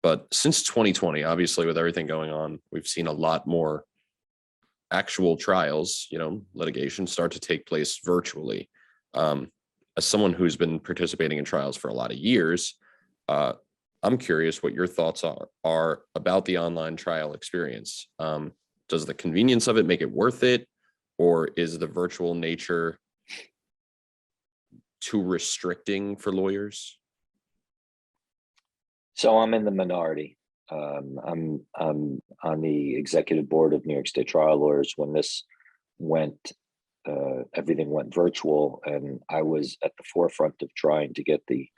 But since 2020, obviously, with everything going on, we've seen a lot more actual trials, litigation start to take place virtually. As someone who's been participating in trials for a lot of years, I'm curious what your thoughts are about the online trial experience. Does the convenience of it make it worth it, or is the virtual nature too restricting for lawyers? So I'm in the minority. I'm on the executive board of New York State Trial Lawyers when this went, everything went virtual, and I was at the forefront of trying to get the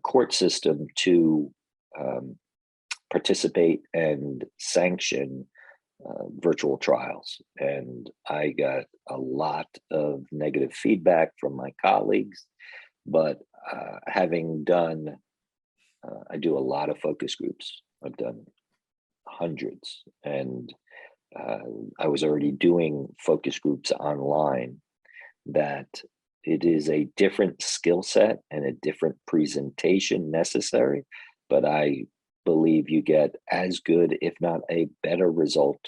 court system to participate and sanction virtual trials. And I got a lot of negative feedback from my colleagues, but having done, I do a lot of focus groups. I've done hundreds, and I was already doing focus groups online, that it is a different skill set and a different presentation necessary, but I believe you get as good, if not a better result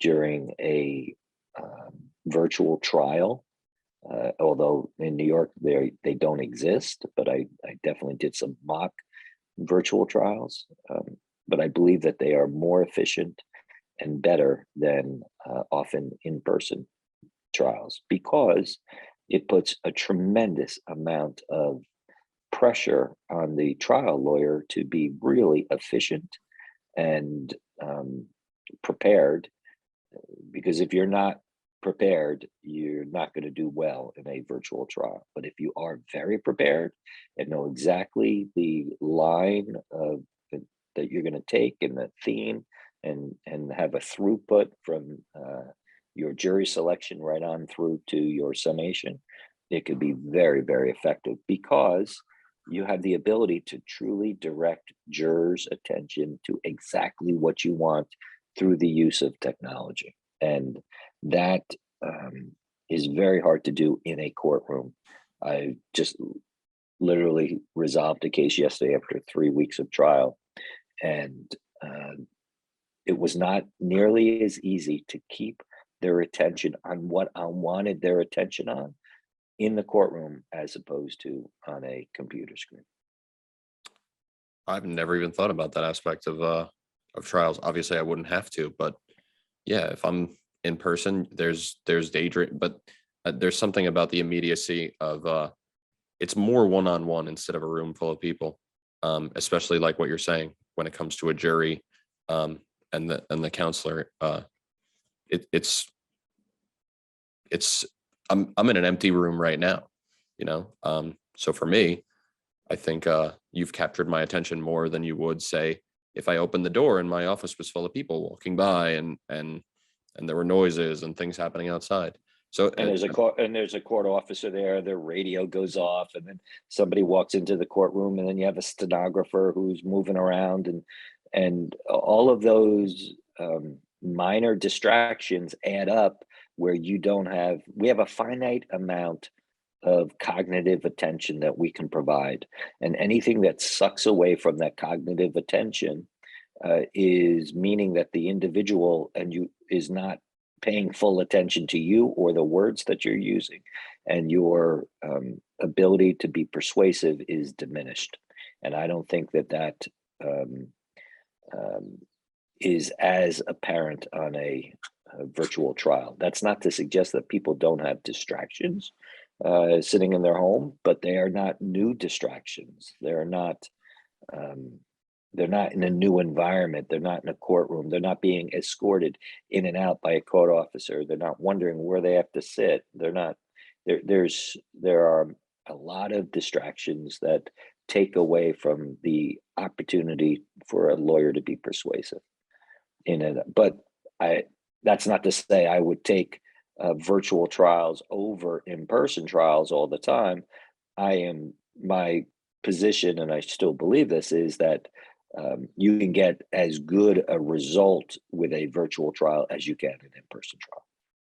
during a virtual trial. Although in New York, they don't exist, but I definitely did some mock virtual trials. But I believe that they are more efficient and better than often in-person trials, because it puts a tremendous amount of pressure on the trial lawyer to be really efficient and prepared, because if you're not prepared, you're not going to do well in a virtual trial. But if you are very prepared and know exactly the line of that you're going to take and the theme, and have a throughput from your jury selection right on through to your summation, it could be very, very effective, because you have the ability to truly direct jurors' attention to exactly what you want through the use of technology. And that is very hard to do in a courtroom. I just literally resolved a case yesterday after 3 weeks of trial, and it was not nearly as easy to keep their attention on what I wanted their attention on in the courtroom as opposed to on a computer screen. I've never even thought about that aspect of trials. Obviously, I wouldn't have to, but yeah, if I'm in person, there's daydream, but there's something about the immediacy of it's more one-on-one instead of a room full of people, especially like what you're saying when it comes to a jury and the counselor. It's I'm in an empty room right now, so for me, I think you've captured my attention more than you would, say, if I opened the door and my office was full of people walking by and there were noises and things happening outside. So And there's a court officer there, their radio goes off, and then somebody walks into the courtroom, and then you have a stenographer who's moving around, and all of those minor distractions add up, where we have a finite amount of cognitive attention that we can provide, and anything that sucks away from that cognitive attention is meaning that the individual is not paying full attention to you or the words that you're using, and your ability to be persuasive is diminished. And I don't think that is as apparent on a virtual trial. That's not to suggest that people don't have distractions sitting in their home, but they are not new distractions. They're not in a new environment. They're not in a courtroom. They're not being escorted in and out by a court officer. They're not wondering where they have to sit. They're not there are a lot of distractions that take away from the opportunity for a lawyer to be persuasive in it. But that's not to say I would take virtual trials over in-person trials all the time. My position, and I still believe this, is that you can get as good a result with a virtual trial as you can an in-person trial.